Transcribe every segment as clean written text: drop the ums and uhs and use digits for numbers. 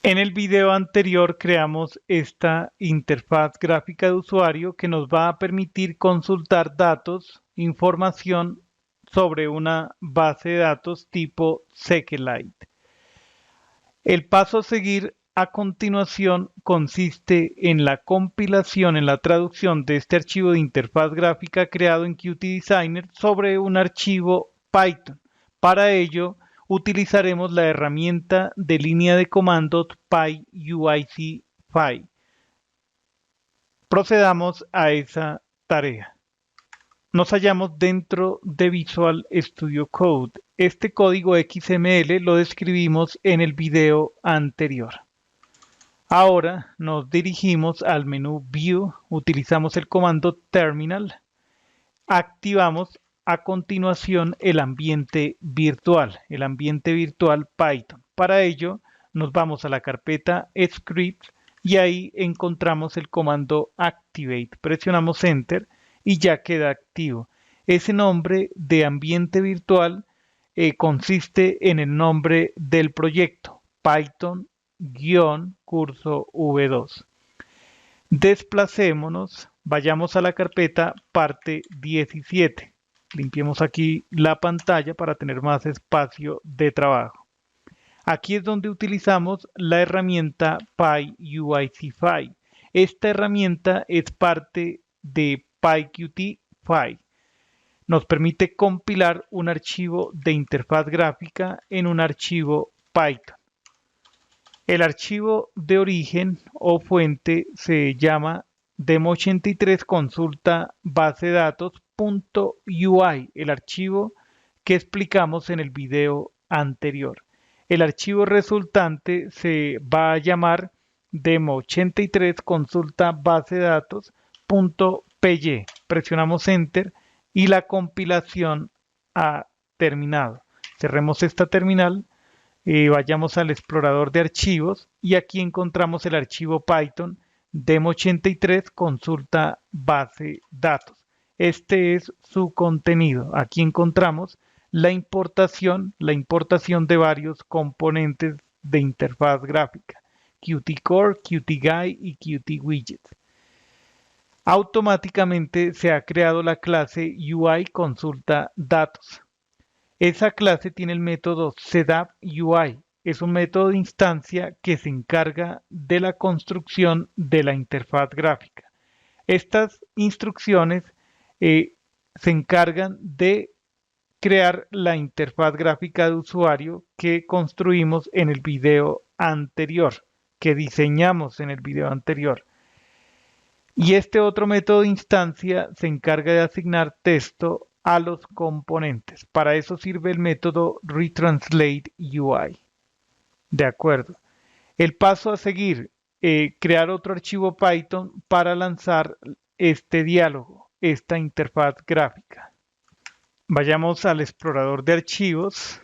En el video anterior creamos esta interfaz gráfica de usuario que nos va a permitir consultar datos, información sobre una base de datos tipo SQLite. El paso a seguir a continuación consiste en la compilación, en la traducción de este archivo de interfaz gráfica creado en Qt Designer sobre un archivo Python. Para ello, utilizaremos la herramienta de línea de comandos PyUIC5. Procedamos a esa tarea. Nos hallamos dentro de Visual Studio Code. Este código XML lo describimos en el video anterior. Ahora nos dirigimos al menú View, utilizamos el comando Terminal, activamos a continuación el ambiente virtual Python. Para ello nos vamos a la carpeta Scripts y ahí encontramos el comando Activate. Presionamos Enter y ya queda activo. Ese nombre de ambiente virtual consiste en el nombre del proyecto, Python-curso V2. Desplacémonos, vayamos a la carpeta parte 17. Limpiemos aquí la pantalla para tener más espacio de trabajo. Aquí es donde utilizamos la herramienta PyUIC5. Esta herramienta es parte de PyQt5. Nos permite compilar un archivo de interfaz gráfica en un archivo Python. El archivo de origen o fuente se llama demo83 consulta base de datos.ui, el archivo que explicamos en el video anterior. El archivo resultante se va a llamar demo83 consulta base de datos.py. Presionamos Enter y la compilación ha terminado. Cerremos esta terminal. Vayamos al explorador de archivos y aquí encontramos el archivo Python demo83 consulta base datos. Este es su contenido. Aquí encontramos la importación de varios componentes de interfaz gráfica, Qt Core, Qt Guide y Qt Widgets. Automáticamente se ha creado la clase UI consulta datos. Esa clase tiene el método setup_UI. Es un método de instancia que se encarga de la construcción de la interfaz gráfica. Estas instrucciones se encargan de crear la interfaz gráfica de usuario que construimos en el video anterior, que diseñamos en el video anterior. Y este otro método de instancia se encarga de asignar texto a los componentes. Para eso sirve el método reTranslateUI. De acuerdo. El paso a seguir, crear otro archivo Python para lanzar este diálogo, esta interfaz gráfica. Vayamos al explorador de archivos.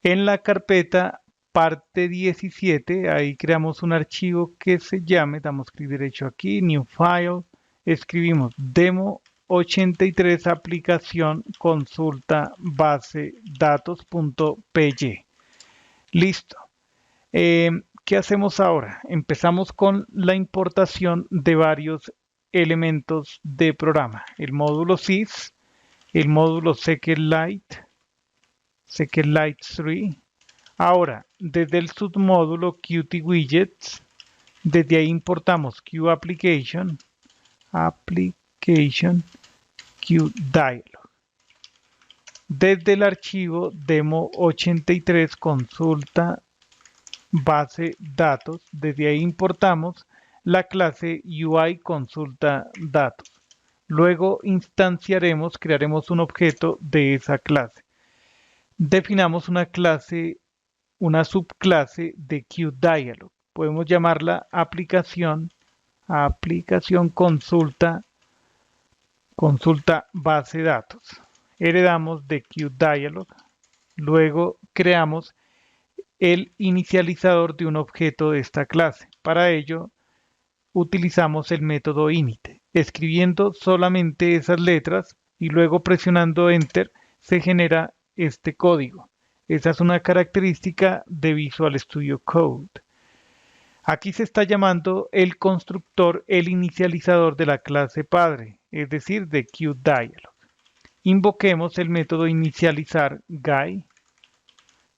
En la carpeta parte 17, ahí creamos un archivo que se llame, damos clic derecho aquí, New File, escribimos demo83 aplicación consulta base datos.py. Listo. ¿Qué hacemos ahora? Empezamos con la importación de varios elementos de programa. El módulo sys, el módulo SQLite 3. Ahora, desde el submódulo Qt Widgets, desde ahí importamos QApplication, QDialog. Desde el archivo demo83 consulta base datos, desde ahí importamos la clase UI consulta datos. Luego crearemos un objeto de esa clase. Definamos una subclase de QDialog. Podemos llamarla aplicación consulta base datos. Heredamos de QDialog. Luego creamos el inicializador de un objeto de esta clase. Para ello utilizamos el método init. Escribiendo solamente esas letras y luego presionando Enter se genera este código. Esa es una característica de Visual Studio Code. Aquí se está llamando el constructor el inicializador de la clase padre, es decir, de QDialog. Invoquemos el método inicializar guy.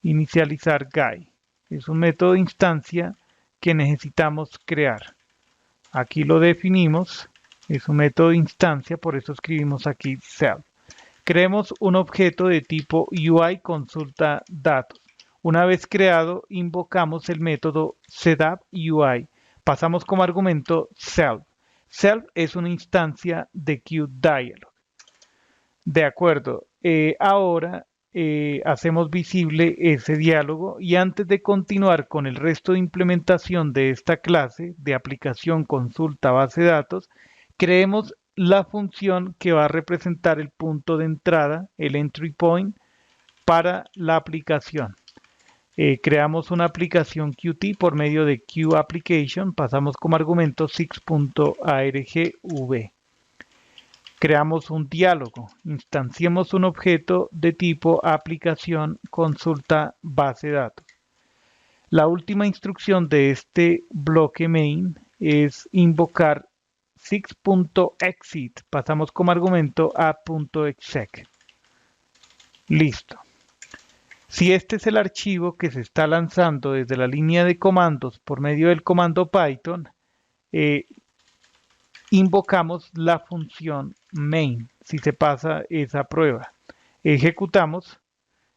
Inicializar guy. Es un método de instancia que necesitamos crear. Aquí lo definimos. Es un método de instancia, por eso escribimos aquí self. Creemos un objeto de tipo UI consulta datos. Una vez creado, invocamos el método setup_UI. Pasamos como argumento self. Self es una instancia de QDialog. De acuerdo. Ahora hacemos visible ese diálogo y antes de continuar con el resto de implementación de esta clase de aplicación consulta base de datos, creemos la función que va a representar el punto de entrada, el entry point, para la aplicación. Creamos una aplicación Qt por medio de QApplication, pasamos como argumento 6.argv. Creamos un diálogo, instanciemos un objeto de tipo aplicación consulta base de datos. La última instrucción de este bloque main es invocar 6.exit, pasamos como argumento a.exec. Listo. Si este es el archivo que se está lanzando desde la línea de comandos por medio del comando Python, invocamos la función main si se pasa esa prueba. Ejecutamos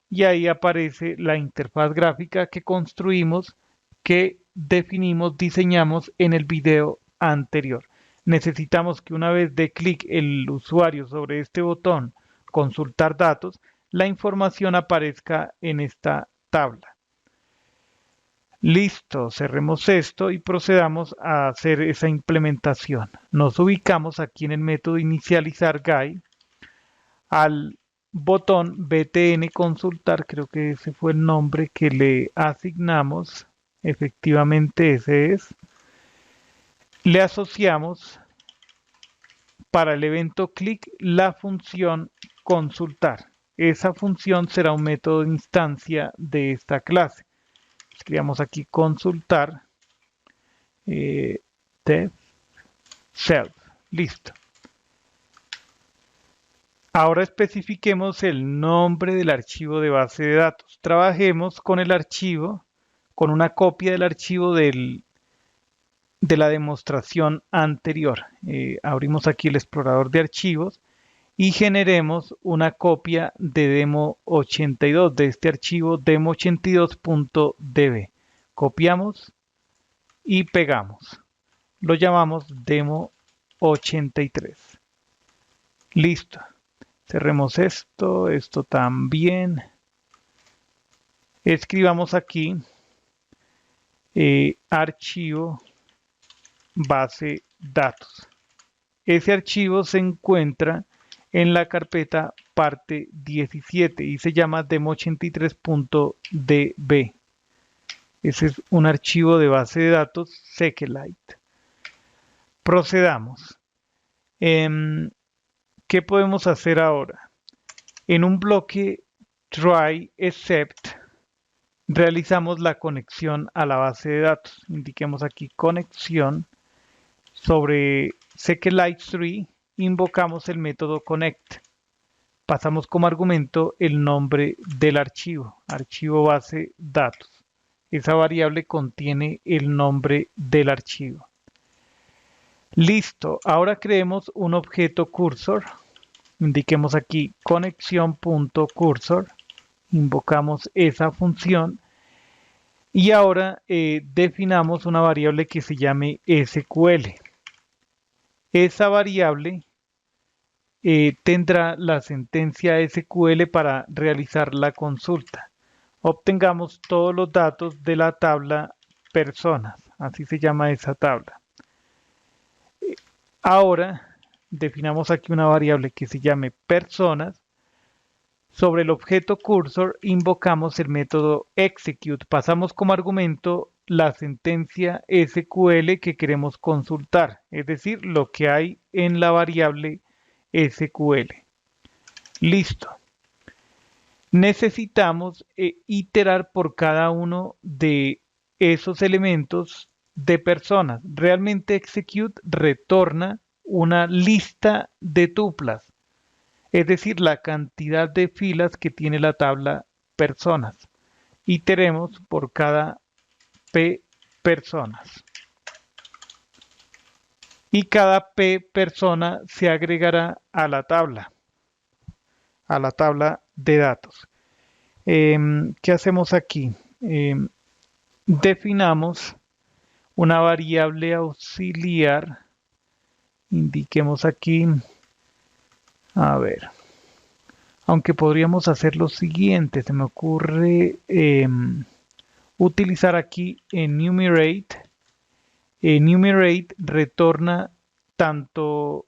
y ahí aparece la interfaz gráfica que construimos, que definimos, diseñamos en el video anterior. Necesitamos que una vez dé clic el usuario sobre este botón consultar datos, la información aparezca en esta tabla. Listo, cerremos esto y procedamos a hacer esa implementación. Nos ubicamos aquí en el método inicializar guy, al botón btn consultar, creo que ese fue el nombre que le asignamos, efectivamente ese es. Le asociamos para el evento clic la función consultar. Esa función será un método de instancia de esta clase. Escribamos aquí consultar def self. Listo. Ahora especifiquemos el nombre del archivo de base de datos. Trabajemos con el archivo, con una copia del archivo de la demostración anterior. Abrimos aquí el explorador de archivos y generemos una copia de demo82 de este archivo demo82.db. Copiamos y pegamos. Lo llamamos demo83. Listo. Cerremos esto también. Escribamos aquí archivo base datos. Ese archivo se encuentra en la carpeta parte 17 y se llama demo83.db. Ese es un archivo de base de datos SQLite. Procedamos. ¿Qué podemos hacer ahora? En un bloque try except realizamos la conexión a la base de datos. Indiquemos aquí conexión. Sobre SQLite 3 invocamos el método connect. Pasamos como argumento el nombre del archivo, archivo base datos. Esa variable contiene el nombre del archivo. Listo, ahora creemos un objeto cursor. Indiquemos aquí conexión.cursor. Invocamos esa función. Y ahora definamos una variable que se llame SQL. Esa variable tendrá la sentencia SQL para realizar la consulta. Obtengamos todos los datos de la tabla personas, así se llama esa tabla. Ahora definamos aquí una variable que se llame personas. Sobre el objeto cursor invocamos el método execute. Pasamos como argumento la sentencia SQL que queremos consultar, es decir, lo que hay en la variable SQL. Listo. Necesitamos iterar por cada uno de esos elementos de personas. Realmente execute retorna una lista de tuplas, es decir, la cantidad de filas que tiene la tabla personas. Iteremos por cada P personas. Y cada P persona se agregará a la tabla de datos. ¿Qué hacemos aquí? Definamos una variable auxiliar. Indiquemos aquí, a ver, aunque podríamos hacer lo siguiente, se me ocurre utilizar aquí enumerate. Enumerate retorna tanto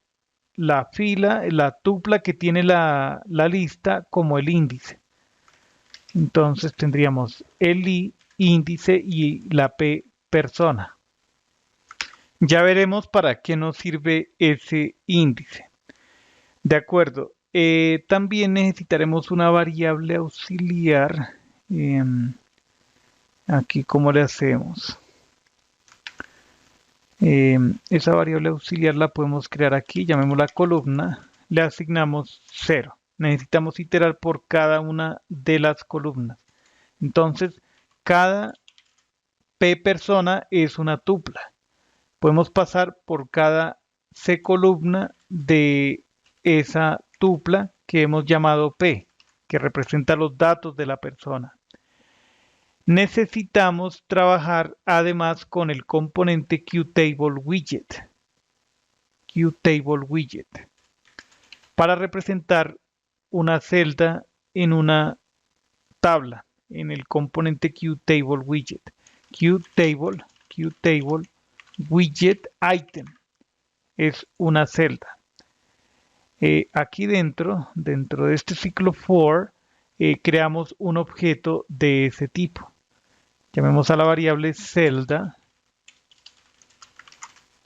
la fila, la tupla que tiene la lista como el índice. Entonces tendríamos el I, índice, y la P, persona. Ya veremos para qué nos sirve ese índice. De acuerdo. También necesitaremos una variable auxiliar. Aquí, ¿cómo le hacemos? Esa variable auxiliar la podemos crear aquí, llamémosla columna, le asignamos 0. Necesitamos iterar por cada una de las columnas. Entonces, cada P persona es una tupla. Podemos pasar por cada C columna de esa tupla que hemos llamado P, que representa los datos de la persona. Necesitamos trabajar además con el componente QTableWidget para representar una celda en una tabla en el componente QTableWidget. QTableWidgetItem es una celda. Aquí dentro de este ciclo for, creamos un objeto de ese tipo. Llamemos a la variable celda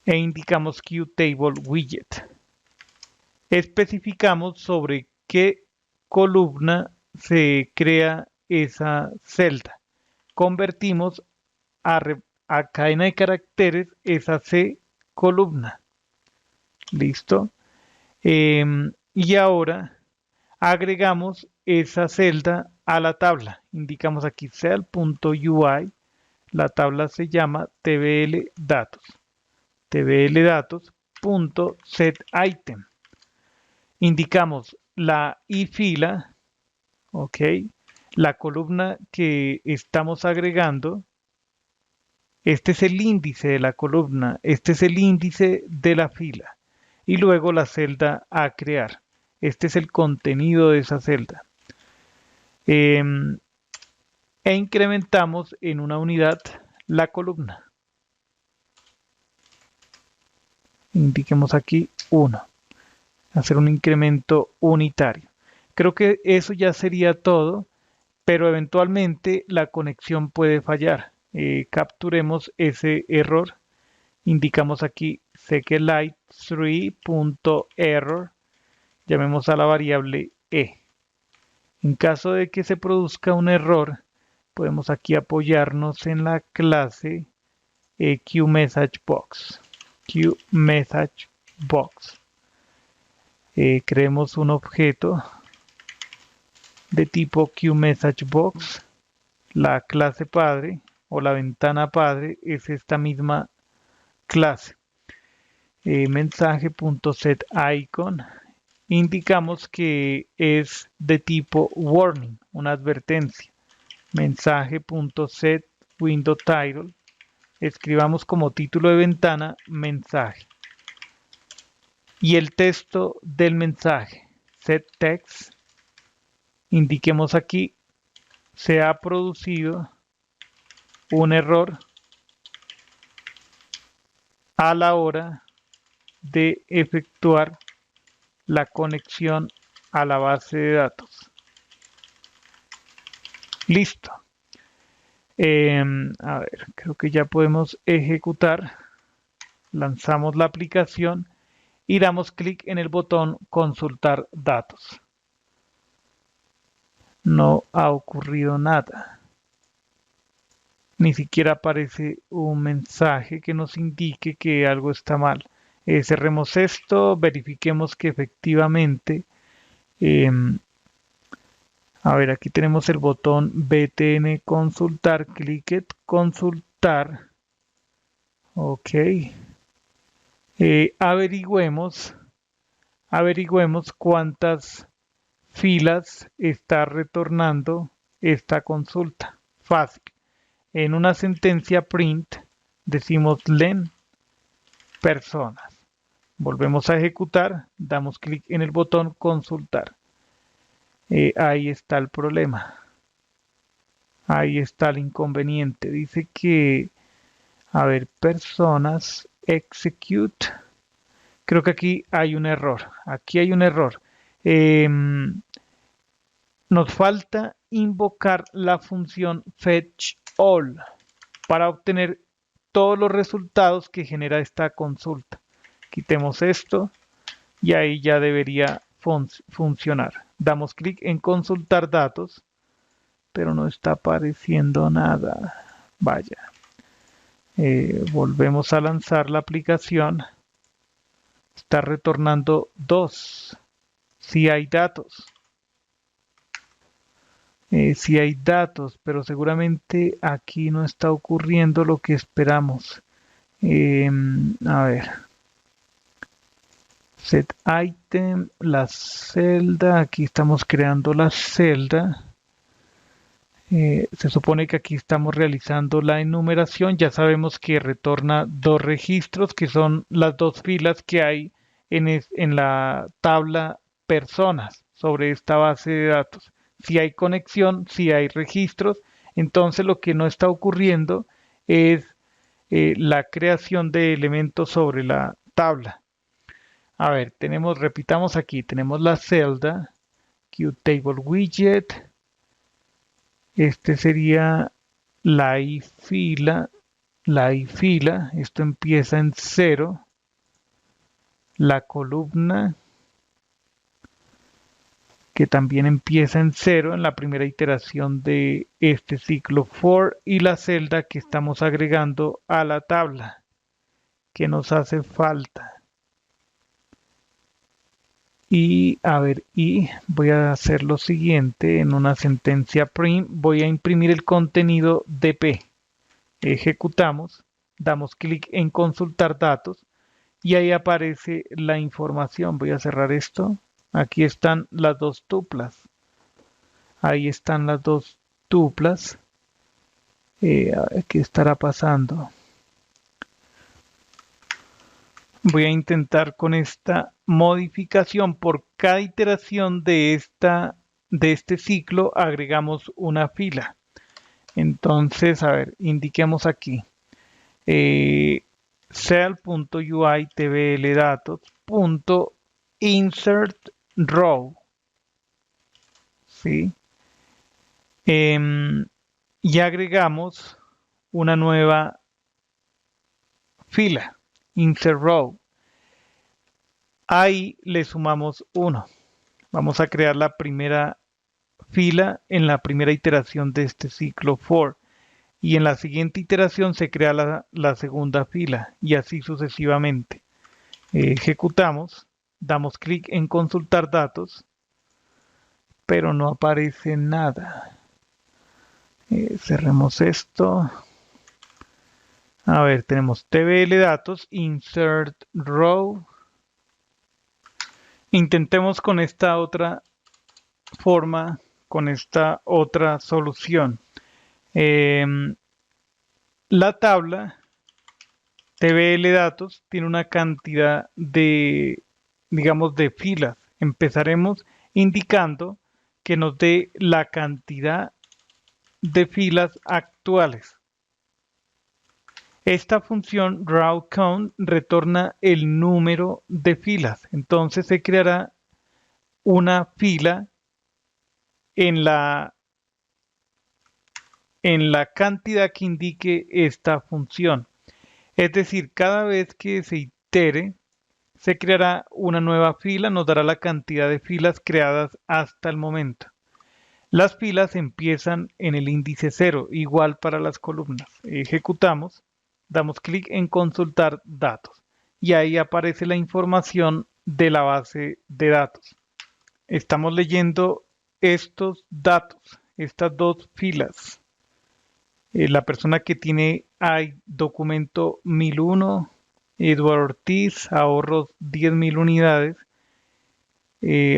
e indicamos QTableWidget. Especificamos sobre qué columna se crea esa celda. Convertimos a cadena de caracteres esa C columna. ¿Listo? Y ahora agregamos esa celda a la tabla. Indicamos aquí cell.ui. La tabla se llama tbldatos. tbldatos.setItem. Indicamos la I fila, ok, la columna que estamos agregando. Este es el índice de la columna, este es el índice de la fila. Y luego la celda a crear. Este es el contenido de esa celda. E incrementamos en una unidad la columna. Indiquemos aquí 1. Hacer un incremento unitario. Creo que eso ya sería todo, pero eventualmente la conexión puede fallar. Capturemos ese error. Indicamos aquí SQLite3.error. Llamemos a la variable E. En caso de que se produzca un error, podemos aquí apoyarnos en la clase QMessageBox. Creemos un objeto de tipo QMessageBox. La clase padre o la ventana padre es esta misma clase. Mensaje.setIcon. Indicamos que es de tipo warning, una advertencia. Mensaje.setWindowTitle. Escribamos como título de ventana mensaje. Y el texto del mensaje, setText. Indiquemos aquí, se ha producido un error a la hora de efectuar la conexión a la base de datos. Listo. A ver, creo que ya podemos ejecutar. Lanzamos la aplicación y damos clic en el botón consultar datos. No ha ocurrido nada. Ni siquiera aparece un mensaje que nos indique que algo está mal. Cerremos esto, verifiquemos que efectivamente, em, a ver, aquí tenemos el botón BTN consultar, clic consultar, ok. Averigüemos cuántas filas está retornando esta consulta. Fácil. En una sentencia print decimos len personas. Volvemos a ejecutar, damos clic en el botón consultar. Ahí está el problema. Ahí está el inconveniente. Dice que, a ver, personas, execute. Creo que aquí hay un error. Aquí hay un error. Nos falta invocar la función fetchAll para obtener todos los resultados que genera esta consulta. Quitemos esto y ahí ya debería funcionar. Damos clic en consultar datos, pero no está apareciendo nada. Vaya. Volvemos a lanzar la aplicación. Está retornando 2. Si hay datos. Si hay datos, pero seguramente aquí no está ocurriendo lo que esperamos. A ver. Set item, la celda. Aquí estamos creando la celda. Se supone que aquí estamos realizando la enumeración. Ya sabemos que retorna 2 registros, que son las 2 filas que hay en la tabla personas sobre esta base de datos. Si hay conexión, si hay registros, entonces lo que no está ocurriendo es la creación de elementos sobre la tabla. A ver, repitamos aquí, tenemos la celda, QTable widget, este sería la I fila, esto empieza en 0, la columna, que también empieza en 0 en la primera iteración de este ciclo for, y la celda que estamos agregando a la tabla, que nos hace falta. Y a ver, y voy a hacer lo siguiente, en una sentencia print voy a imprimir el contenido dp. Ejecutamos, damos clic en consultar datos y ahí aparece la información. Voy a cerrar esto. Aquí están las 2 tuplas. Ahí están las 2 tuplas. A ver qué estará pasando. Voy a intentar con esta modificación. Por cada iteración de este ciclo agregamos una fila. Entonces, a ver, indiquemos aquí. Cell.ui tbl datos.insert row. ¿Sí? Y agregamos una nueva fila, insert row. Ahí le sumamos 1. Vamos a crear la primera fila en la primera iteración de este ciclo for. Y en la siguiente iteración se crea la segunda fila y así sucesivamente. Ejecutamos, damos clic en consultar datos, pero no aparece nada. Cerremos esto. A ver, tenemos tbl datos, insert row. Intentemos con esta otra forma, con esta otra solución. La tabla tbl datos tiene una cantidad de, digamos, de filas. Empezaremos indicando que nos dé la cantidad de filas actuales. Esta función RowCount retorna el número de filas. Entonces se creará una fila en la cantidad que indique esta función. Es decir, cada vez que se itere, se creará una nueva fila, nos dará la cantidad de filas creadas hasta el momento. Las filas empiezan en el índice 0, igual para las columnas. Ejecutamos, damos clic en consultar datos y ahí aparece la información de la base de datos. Estamos leyendo estos datos, estas dos filas. La persona que tiene hay documento 1001, Eduardo Ortiz, ahorros 10.000 unidades.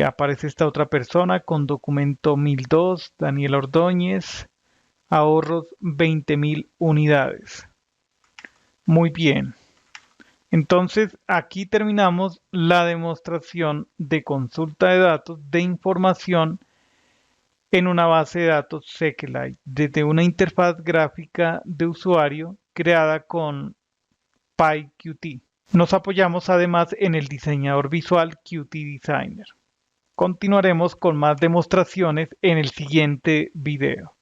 Aparece esta otra persona con documento 1002, Daniel Ordóñez, ahorros 20.000 unidades. Muy bien. Entonces, aquí terminamos la demostración de consulta de datos de información en una base de datos SQLite desde una interfaz gráfica de usuario creada con PyQt. Nos apoyamos además en el diseñador visual Qt Designer. Continuaremos con más demostraciones en el siguiente video.